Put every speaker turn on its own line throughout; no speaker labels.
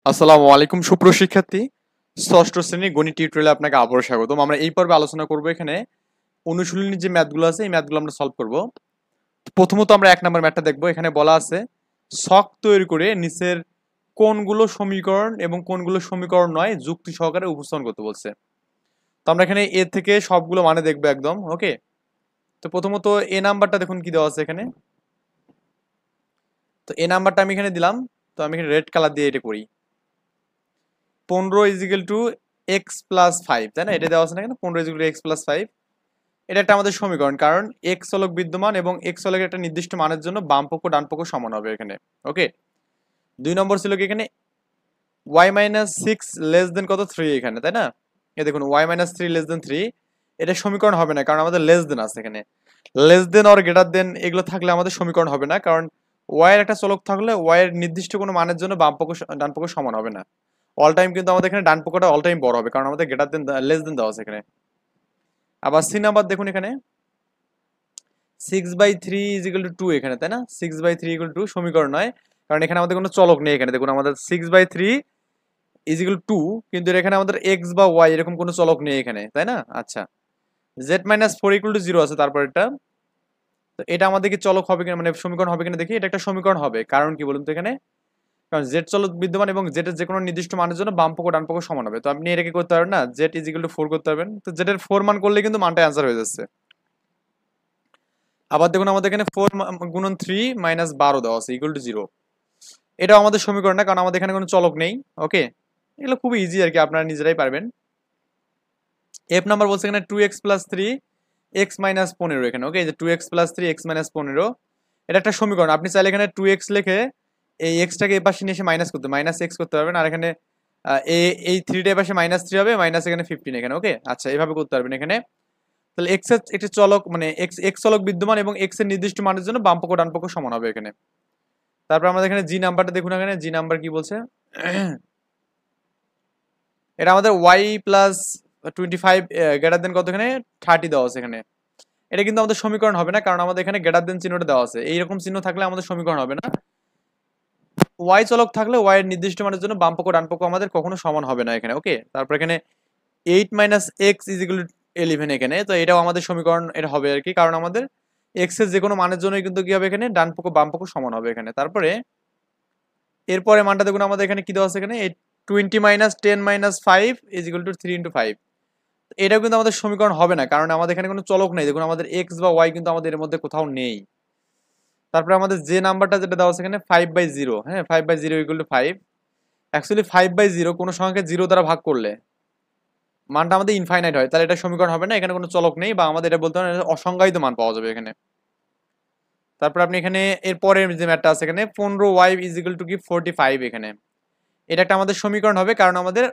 আসসালামু আলাইকুম সুপ্রশিক্ষার্থী। ষষ্ঠ শ্রেণীর গণিত টিউটোরিয়ালে আপনাকে আবারও স্বাগতম। আমরা এই পর্বে আলোচনা করব এখানে অনুশীলনীর যে ম্যাথগুলো আছে এই ম্যাথগুলো আমরা সলভ করব। প্রথমত আমরা 1 নম্বর ম্যাথটা দেখব। এখানে বলা আছে ছক তৈরি করে নিচের কোনগুলো সমীকরণ এবং কোনগুলো সমীকরণ নয় যুক্তি সহকারে উপস্থাপন করতে বলছে। তো আমরা এখানে এ থেকে সবগুলো মানে দেখব একদম, ওকে। তো প্রথমত এ নাম্বারটা দেখুন কি দেওয়া আছে এখানে। তো এ নাম্বারটা আমি এখানে দিলাম। তো আমি এখানে রেড কালার দিয়ে এটা করি। 15 is equal to x plus five, তাই না? এটা দেওয়া আছে না কেন, 15 is equal to x plus five. এটা একটা আমাদের সমীকরণ, কারণ এক্স চলক বিদ্যমান এবং এক্স চলকের একটা নির্দিষ্ট মানের জন্য বাম পক্ষ ডান পক্ষ সমান হবে এখানে, ওকে। 2 নম্বর ছিল কি এখানে y minus six less than কত 3 এখানে, তাই না? এই দেখুন y minus three less than 3, এটা সমীকরণ হবে না কারণ আমাদের লেস দেন আছে এখানে। Less than or greater than এগুলো থাকলে আমাদের সমীকরণ হবে না, কারণ ওয়াই এর একটা চলক থাকলে ওয়াই এর নির্দিষ্ট কোনো মানের জন্য বাম পক্ষ ডান পক্ষ সমান হবে না। অল টাইম কিন্তু আমাদের এখানে ডান পক্ষটা অল টাইম বড় হবে, কারণ আমাদের গ্রেটার দেন লেস দেন দেওয়া আছে এখানে। আবার সি নাম্বার দেখুন এখানে 6/3 ইজিক্যাল টু 2 এখানে, তাই না? 6/3 ইকুয়াল টু সমীকরণ নয়, কারণ এখানে আমাদের কোনো চলক নেই এখানে। দেখুন আমাদের 6/3 ইজিক্যাল টু, কিন্তু এখানে আমাদের এক্স বা ওয়াই এরকম কোনো চলক নেই এখানে, তাই না? আচ্ছা, z-4 ইকুয়াল টু 0 আছে তারপর এটা। তো এটা আমাদের কি চলক হবে কিনা, মানে সমীকরণ হবে কিনা দেখি। এটা একটা সমীকরণ হবে, কারণ কি বলুন তো এখানে, কারণ জেড চলক বিদ্যমান এবং জেড এর যে কোনো নির্দিষ্ট মানের জন্য বাম পক্ষ ডান পক্ষ সমান হবে। তো আপনি এটাকে করতে পারবেন না, জেড ইজিক্যাল টু 4 করতে পারবেন। তো জেড এর 4 মান করলে কিন্তু মানটা অ্যান্সার হয়ে যাচ্ছে। আবার দেখুন আমাদের এখানে 4 গুণন 3 মাইনাস 12 দেওয়া আছে ইকুয়াল টু 0। এটাও আমাদের সমীকরণ না, কারণ আমাদের এখানে কোনো চলক নেই, ওকে। এগুলো খুবই ইজি আর কি, আপনারা নিজেরাই পারবেন। এফ নাম্বার বলছে এখানে 2x প্লাস 3 এক্স মাইনাস 15 এখানে, ওকে। যে 2x প্লাস 3 এক্স মাইনাস 15, এটা একটা সমীকরণ। আপনি চাইলে এখানে 2x লিখে এই এক্সটাকে এই পাশে নিয়ে এসে মাইনাস করতে, মাইনাস এক্স করতে পারবেন। আর এখানে এই 3টা এই পাশে মাইনাস 3 হবে, মাইনাস এখানে 15 এখানে, ওকে। আচ্ছা, এইভাবে করতে পারবেন এখানে। তাহলে এক্স এর একটি চলক, মানে এক্স এক্স চলক বিদ্যমান এবং এক্স এর নির্দিষ্ট মানের জন্য বাম পক্ষ ডান পক্ষ সমান হবে এখানে। তারপর আমাদের এখানে জি নাম্বারটা দেখুন, এখানে জি নাম্বার কি বলছে। এটা আমাদের ওয়াই প্লাস 25 গ্রেটার দেন কত এখানে 30 দেওয়া আছে এখানে। এটা কিন্তু আমাদের সমীকরণ হবে না, কারণ আমাদের এখানে গ্রেটার দেন চিহ্নটা দেওয়া আছে। এইরকম চিহ্ন থাকলে আমাদের সমীকরণ হবে না। ওয়াই চলক থাকলে ওয়াই এর নির্দিষ্ট মানের জন্য বাম পক্ষ ডান পক্ষ আমাদের কখনো সমান হবে না এখানে, ওকে। তারপর এখানে 8 minus x is equal to 11 এখানে। তো এটাও আমাদের সমীকরণ, এটা হবে আর কি, কারণ আমাদের এক্স এর যে কোনো মানের জন্য কিন্তু কি হবে এখানে, ডান পক্ষ বাম পক্ষ সমান হবে এখানে। তারপরে এরপরে মানটা দেখুন আমাদের এখানে কি দেওয়া আছে এখানে 20 minus 10 minus 5 is equal to 3 into 5। এটাও কিন্তু আমাদের সমীকরণ হবে না, কারণ আমাদের এখানে কোনো চলক নেই। দেখুন আমাদের এক্স বা ওয়াই কিন্তু আমাদের এর মধ্যে কোথাও নেই। তারপরে আমাদের যে নাম্বারটা যেটা দেওয়া আছে এখানে 5/0, হ্যাঁ 5/0 ইকুয়াল টু 5। অ্যাকচুয়ালি 5/0 কোনো সংখ্যাকে 0 দ্বারা ভাগ করলে মানটা আমাদের ইনফাইনাইট হয়, তাহলে এটা সমীকরণ হবে না। এখানে কোনো চলক নেই, বা আমাদের এটা বলতে হবে অসংজ্ঞায়িত মান পাওয়া যাবে এখানে। তারপর আপনি এখানে এরপরে যে ম্যাথটা আছে এখানে 15y ইজ ইকুয়াল টু কি 45 এখানে। এটা একটা আমাদের সমীকরণ হবে, কারণ আমাদের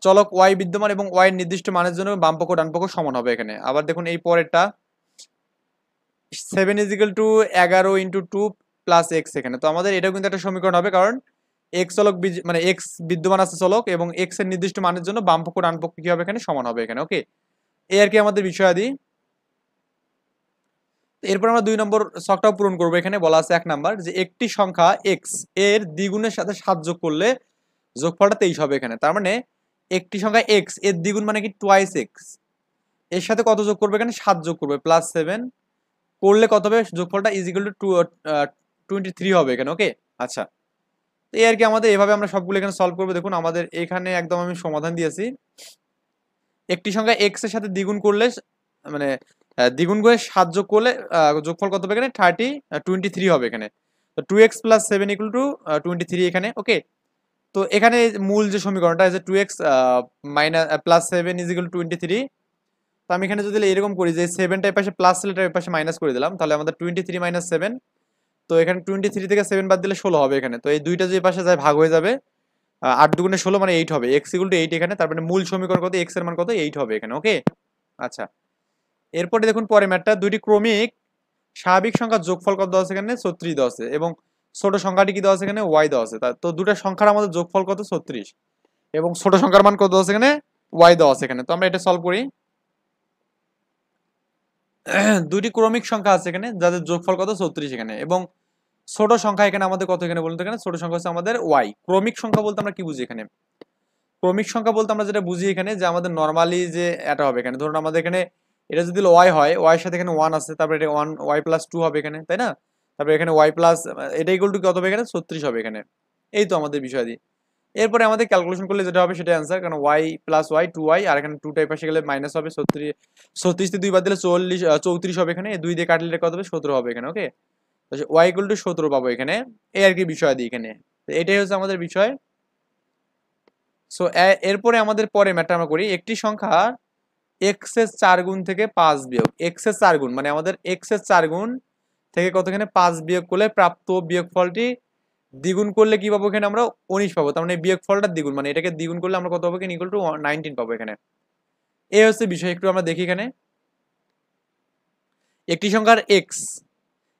চলক y বিদ্যমান এবং y এর নির্দিষ্ট মানের জন্য বাম পক্ষ ডান পক্ষ সমান হবে এখানে। আবার দেখুন এই পরেরটা 7 is equal to 11 into 2 plus x এখানে। তো আমাদের এটাও কিন্তু একটা সমীকরণ হবে, কারণ এক্স চলক মানে এক্স বিদ্যমান আছে চলক, এবং এক্স এর নির্দিষ্ট মানের জন্য বাম পক্ষ ডান পক্ষ কি হবে এখানে, সমান হবে এখানে, ওকে। এই আর কি আমাদের বিষয়াদি। এরপর আমরা 2 নম্বর ছকটাও পূরণ করবো। এখানে বলা আছে 1 নাম্বার যে একটি সংখ্যা এক্স এর দ্বিগুণের সাথে 7 যোগ করলে যোগফলটা 23 হবে এখানে। তার মানে একটি সংখ্যা এক্স এর দ্বিগুণ মানে কি টোয়াইস এক্স, এর সাথে কত যোগ করবে এখানে 7 যোগ করবে, প্লাস 7 করলে কত হবে যোগফলটা ইজ ইকুয়াল টু 23 হবে এখানে, ওকে। আচ্ছা, তো এই আর কি আমাদের এভাবে আমরা সবগুলো এখানে সলভ করবো। দেখুন আমাদের এখানে একদম আমি সমাধান দিয়েছি। একটি সংখ্যা এক্স এর সাথে দ্বিগুণ করলে, মানে দ্বিগুণ করে 7 যোগ করলে যোগফল কত হবে এখানে 23 হবে এখানে। তো 2x প্লাস 7 ইকুয়াল টু 23 এখানে, ওকে। তো এখানে মূল যে সমীকরণটা আছে 2x minus plus 7 is equal to 23। তো আমি এখানে যদি এরকম করি যে 7টা এই পাশে প্লাস ছিল, এটার পাশে মাইনাস করে দিলাম, তাহলে আমাদের 23 মাইনাস 7। তো এখানে 23 থেকে 7 বাদ দিলে 16 হবে এখানে। তো এই দুইটা যে পাশে যায় ভাগ হয়ে যাবে, 8 দুগুণে 16 মানে 8 হবে, x ইকুয়াল টু 8 এখানে। তারপরে মূল সমীকরণ কত, x এর মান কত 8 হবে এখানে, ওকে। আচ্ছা, এরপরে দেখুন পরে ম্যাথটা দুইটি ক্রমিক স্বাভাবিক সংখ্যার যোগফল কত দেওয়া আছে এখানে 36 দেওয়া আছে, এবং ছোট সংখ্যাটি কি দেওয়া আছে এখানে y দেওয়া আছে। তো দুটো সংখ্যার আমাদের যোগফল কত 36, এবং ছোট সংখ্যার মান কত দেওয়া আছে এখানে y দেওয়া আছে এখানে। তো আমরা এটা সলভ করি। দুইটি ক্রমিক সংখ্যা আছে এখানে যাদের যোগফল কত 36 এখানে, এবং ছোট সংখ্যা এখানে আমাদের কত এখানে বলুন তো, এখানে ছোট সংখ্যা হচ্ছে আমাদের ওয়াই। ক্রমিক সংখ্যা বলতে আমরা কি বুঝি এখানে? ক্রমিক সংখ্যা বলতে আমরা যেটা বুঝি এখানে যে আমাদের নর্মালি যে এটা হবে এখানে, ধরুন আমাদের এখানে এটা যদি ওয়াই হয়, ওয়াই এর সাথে এখানে ওয়ান আছে, তারপরে এটা ওয়ান ওয়াই প্লাস টু হবে এখানে, তাই না? তারপরে এখানে ওয়াই প্লাস এটা ইকুয়াল টু কত হবে এখানে 36 হবে এখানে। এই তো আমাদের বিষয় দিয়ে এরপরে আমাদের ক্যালকুলেশন করলে যেটা হবে সেটা অ্যান্সার, কারণ y plus y two y, আর এখানে টু টাইপ পাশে গেলে মাইনাস হবে 36, 36 দিয়ে 2 বাদ দিলে 34 হবে এখানে, 2 দিয়ে কাটলে কত হবে 17 হবে এখানে। ওকে, ওয়াই ইকুয়াল টু 17 পাবো এখানে, এই আর কি বিষয় দিই এখানে। তো এটাই হচ্ছে আমাদের বিষয়। সো এরপরে আমাদের পরে ম্যাটটা আমরা করি, একটি সংখ্যা এক্স এর 4 গুণ থেকে 5 বিয়োগ, এক্স এর 4 গুণ মানে আমাদের এক্স এর 4 গুণ থেকে কত এখানে 5 বিয়োগ করলে প্রাপ্ত বিয়োগফলটি দ্বিগুণ করলে কি পাবো এখানে আমরা 19 পাবো। তার মানে বিয়োগফলটা দ্বিগুণ, মানে এটাকে দ্বিগুণ করলে আমরা কত পাবো এখানে ইকুয়াল টু 19 পাবো এখানে। এই হচ্ছে বিষয়। একটু আমরা দেখি এখানে, একটি সংখ্যার এক্স,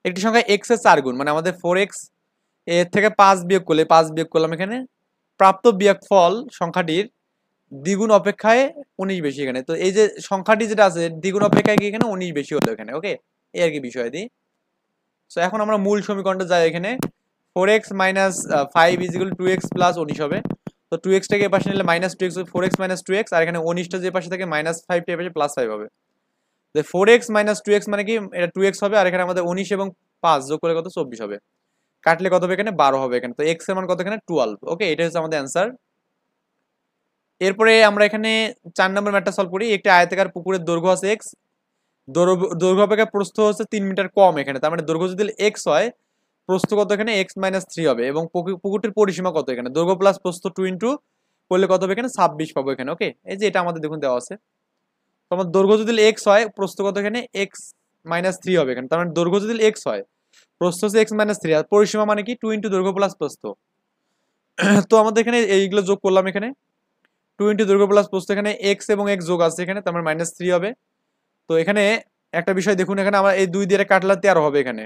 একটি সংখ্যা এক্স এর 4 গুণ মানে আমাদের 4x, এর থেকে 5 বিয়োগ করলে 5 বিয়োগ করলাম এখানে, প্রাপ্ত বিয়োগফল সংখ্যাটির দ্বিগুণ অপেক্ষায় 19 বেশি এখানে। তো এই যে সংখ্যাটি যেটা আছে দ্বিগুণ অপেক্ষায় কি এখানে 19 বেশি হলো এখানে। ওকে, এই আর কি বিষয় দিই। সো এখন আমরা মূল সমীকরণটা যাই এখানে, 4x minus 5 is equal 2x plus 19 হবে। তো 2x টাকে এপাশে নিলে minus 2x, 4x minus 2x, আর এখানে 19টা যে পাশে থাকে মাইনাস 5 টা এপাশে প্লাস 5 হবে। তো 4x মাইনাস 2x মানে কি এটা 2x হবে, আর এখানে আমাদের 19 এবং 5 যোগ করে কত 24 হবে, কাটলে কত হবে এখানে 12 হবে এখানে। তো x এর মান কত এখানে 12। ওকে, এটা হচ্ছে আমাদের অ্যান্সার। এরপরে আমরা এখানে 4 নম্বর ম্যাথটা সলভ করি। একটি আয়তাকার পুকুরের দৈর্ঘ্য আছে x, দৈর্ঘ্য অপেক্ষা প্রস্থ হচ্ছে 3 মিটার কম এখানে। তার মানে দৈর্ঘ্য যদি x হয়, প্রস্থ কত এখানে x মাইনাস 3 হবে, এবং পুকুরটির পরিসীমা কত এখানে, দৈর্ঘ্য প্লাস প্রস্থ 2 ইন্টু করলে কত হবে এখানে 26 পাবো এখানে। ওকে, এই যে এটা আমাদের দেখুন দেওয়া আছে। তো আমার দৈর্ঘ্য যদি x হয়, প্রস্থ কত এখানে x মাইনাস 3 হবে এখানে। তার মানে দৈর্ঘ্য যদি x হয়, প্রস্থ হচ্ছে x মাইনাস 3, আর পরিসীমা মানে কি 2 ইন্টু দৈর্ঘ্য প্লাস প্রস্থ। তো আমাদের এখানে এইগুলো যোগ করলাম এখানে, 2 ইন্টু দৈর্ঘ্য প্লাস প্রস্থ, এখানে x এবং x যোগ আছে এখানে, তার মানে মাইনাস 3 হবে। তো এখানে একটা বিষয় দেখুন, এখানে আমার এই 2 দিয়ে কাটলে 13 হবে এখানে,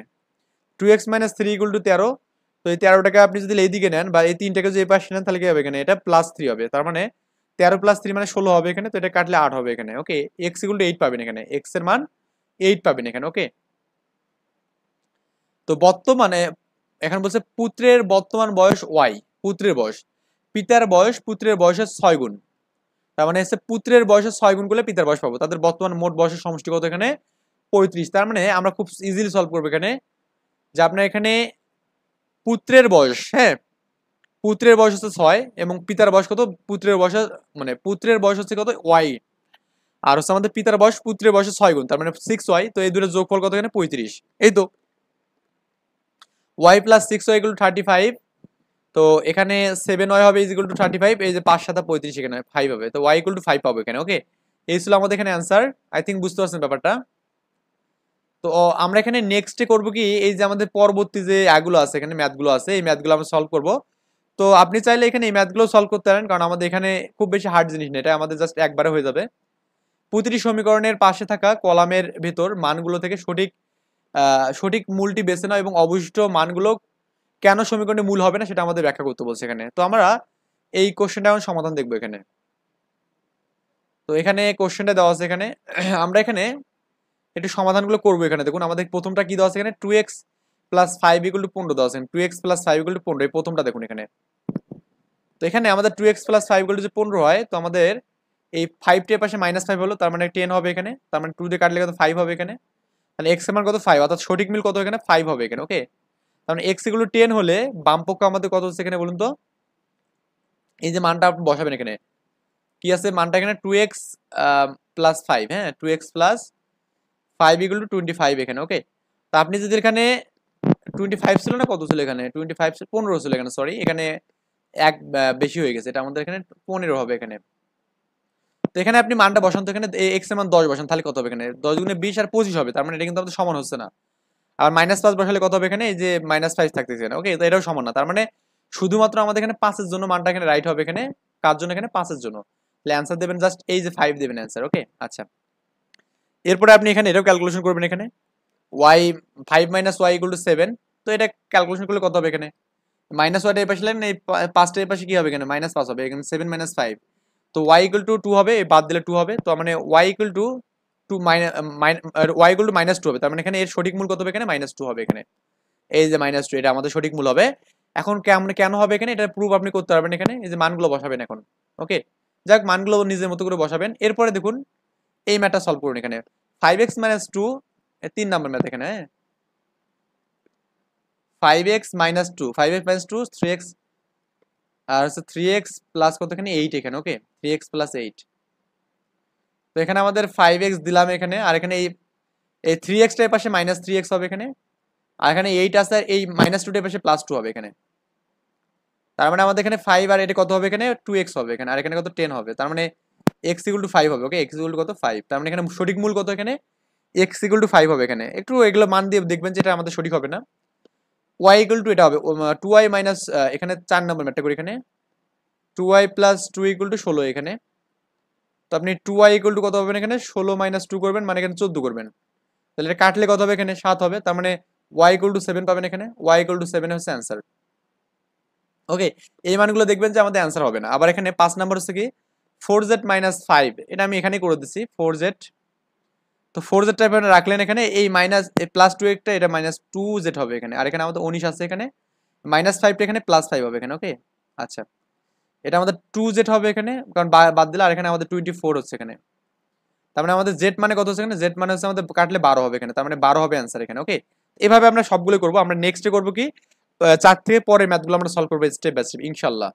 2x মাইনাস 3 ইকুয়াল টু 13। তো এই 13টাকে আপনি যদি এইদিকে নেন বা এই 3টাকে যদি এই পাশে নেন তাহলে কি হবে এখানে, এটা প্লাস 3 হবে। তার মানে 13 প্লাস 3 মানে 16 হবে এখানে। তো এটা কাটলে 8 হবে এখানে। ওকে, x ইকুয়াল টু 8 পাবেন এখানে, x এর মান 8 পাবেন এখানে। ওকে, তো বর্তমানে এখন বলছে পুত্রের বর্তমান বয়স y, পুত্রের বয়স, পিতার বয়স পুত্রের বয়সের 6 গুণ। তার মানে হচ্ছে পুত্রের বয়সের 6 গুণ করলে পিতার বয়স পাবো। তাদের বর্তমান মোট বয়সের সমষ্টি কত এখানে 35। তার মানে আমরা খুব ইজিলি সলভ করবো এখানে, যে আপনার এখানে পুত্রের বয়স, হ্যাঁ পুত্রের বয়স হচ্ছে 6 এবং পিতার বয়স কত, পুত্রের বয়স মানে পুত্রের বয়স হচ্ছে কত y, আর হচ্ছে আমাদের পিতার বয়স পুত্রের বয়সের 6 গুণ, তার মানে 6y। তো এই দুটোর যোগফল কত এখানে 35। এই তো y plus 6y equal to 35। তো এখানে 7y হবে ইজ ইকুয়াল টু 35, এই যে 5 7 35 এখানে 5 হবে। তো y ইকুয়াল টু 5 পাবো এখানে। ওকে, এই ছিল আমাদের এখানে অ্যান্সার। আই থিঙ্ক বুঝতে পারছেন ব্যাপারটা। তো আমরা এখানে নেক্সটে করব কি, এই যে আমাদের পরবর্তী যে এগুলো আছে এখানে ম্যাথগুলো আছে, এই ম্যাথগুলো আমরা সলভ করব। তো আপনি চাইলে এখানে এই ম্যাথগুলো সলভ করতে পারেন, কারণ আমাদের এখানে খুব বেশি হার্ড জিনিস নেই, এটা আমাদের জাস্ট একবারে হয়ে যাবে। প্রতিটি সমীকরণের পাশে থাকা কলামের ভেতর মানগুলো থেকে সঠিক মূলটি বেছে নাও এবং অবশিষ্ট মানগুলো কেন সমীকরণে মূল হবে না সেটা আমাদের ব্যাখ্যা করতে বলছে এখানে। তো আমরা এই কোশ্চেনটা এখন সমাধান দেখবো এখানে। তো এখানে কোশ্চেনটা দেওয়া আছে এখানে, আমরা এখানে একটু সমাধানগুলো করবো এখানে। দেখুন আমাদের প্রথমটা কি দেওয়া আছে এখানে, 2x প্লাস 5 ইকুয়াল টু 15 দেওয়া আছে, 2x প্লাস 5 ইকুয়াল টু 15, এই প্রথমটা দেখুন এখানে। তো এখানে আমাদের 2x প্লাস 5 ইকুয়াল টু যদি 15 হয়, তো আমাদের এই 5 টির পাশে মাইনাস 5 হলো, তার মানে 10 হবে এখানে, তার মানে 2 দিয়ে কাটলে কত 5 হবে এখানে। তাহলে x এর মান কত 5, অর্থাৎ সঠিক মিল কত এখানে 5 হবে এখানে। ওকে, তার মানে x ইকুয়াল টু 10 হলে বাম পক্ষ আমাদের কত হচ্ছে এখানে বলুন তো, এই যে মানটা আপনি বসাবেন এখানে কি আছে, মানটা এখানে 2x প্লাস 5, হ্যাঁ 2x প্লাস 5 ইকুয়াল টু 25 এখানে। ওকে, তো আপনি যদি এখানে 25 ছিল না, কত ছিল এখানে 25 ছিল 15 ছিল এখানে, সরি এখানে এক বেশি হয়ে গেছে, এটা আমাদের এখানে 15 হবে এখানে। তো এখানে আপনি মানটা বসান, তো এখানে এক্স এর মান 10 বসান, তাহলে কত হবে এখানে 10 গুণে 20 আর 25 হবে, তার মানে এটা কিন্তু আমাদের সমান হচ্ছে না। আর মাইনাস 5 বসালে কত হবে এখানে, এই যে মাইনাস 5 থাকতেছে এখানে। ওকে, তো এটাও সমান না, তার মানে শুধুমাত্র আমাদের এখানে 5 এর জন্য মানটা এখানে রাইট হবে এখানে। কার জন্য এখানে 5 এর জন্য, তাহলে অ্যান্সার দেবেন জাস্ট এই যে 5 দেবেন অ্যান্সার। ওকে, আচ্ছা এরপরে আপনি এখানে এটাও ক্যালকুলেশন করবেন এখানে, y 5 minus y equal to 7। তো এটা ক্যালকুলেশন করলে কত হবে এখানে, মাইনাস ওয়াইটা এই পাশে লাগেন, এই 5টা এই পাশে কি হবে এখানে মাইনাস 5 হবে এখানে, 7 মাইনাস 5। তো y ইকুয়াল টু 2 হবে, বাদ দিলে 2 হবে। তো মানে y equal to 2 minus y equal to -2 হবে, তার মানে এখানে এর সঠিক মূল কত হবে এখানে -2 হবে এখানে। এই যে -2 এটা আমাদের সঠিক মূল হবে। এখন কেন হবে এখানে এটা প্রুফ আপনি করতে পারবেন এখানে, এই যে মানগুলো বসাবেন এখন। ওকে, যাক মানগুলো নিজের মতো করে বসাবেন। এরপরে দেখুন এই ম্যাথটা সলভ করুন এখানে 5x - 2 3 নাম্বার ম্যাথ এখানে, হ্যাঁ 5x - 2 5x - 2 3x আর হচ্ছে 3x প্লাস কত এখানে 8 এখানে। ওকে 3x + 8। তো এখানে আমাদের 5x দিলাম এখানে, আর এখানে এই 3x টার পাশে -3x হবে এখানে, আর এখানে 8 আছে আর এই -2 টার পাশে +2 হবে এখানে। তার মানে আমাদের এখানে 5 আর এটা কত হবে এখানে 2x হবে এখানে, আর এখানে কত 10 হবে। তার মানে x = 5 হবে। ওকে x = কত 5। তার মানে এখানে সঠিক মূল কত এখানে x = 5 হবে এখানে। একটু এগুলো মান দিয়ে দেখবেন যে এটা আমাদের সঠিক হবে না। y = এটা হবে 2y মাইনাস, এখানে 4 নম্বর ম্যাথটা করি এখানে 2y + 2 = 16 এখানে। তো আপনি 2y = কত হবে এখানে 16 - 2 করবেন, মানে এখানে 14 করবেন। তাহলে এটা কাটলে কত হবে এখানে 7 হবে। তার মানে y = 7 পাবেন এখানে, y = 7 হচ্ছে অ্যান্সার। ওকে, এই মানগুলো দেখবেন যে আমাদের অ্যান্সার হবে না। আবার এখানে 5 নাম্বার হচ্ছে কি 4z - 5, এটা আমি এখানেই করে দিচ্ছি 4z। তো 4z টাইপ রাখলেন এখানে, এই মাইনাস +2 একটা এটা -2z হবে এখানে, আর এখানে আমাদের 19 আছে এখানে, -5টা এখানে +5 হবে এখানে। ওকে আচ্ছা, এটা আমাদের 2z হবে এখানে, কারণ বাদ দিলে, আর এখানে আমাদের 24 হচ্ছে এখানে। তার মানে আমাদের z মানে কত হচ্ছে এখানে, z মানে হচ্ছে আমাদের কাটলে 12 হবে এখানে, তার মানে 12 হবে অ্যান্সার এখানে। ওকে, এভাবে আমরা সবগুলো করবো। আমরা নেক্সটে করবো কি 4 থেকে পরের ম্যাথগুলো আমরা সলভ করবো স্টেপ বাই স্টেপ ইনশাল্লাহ।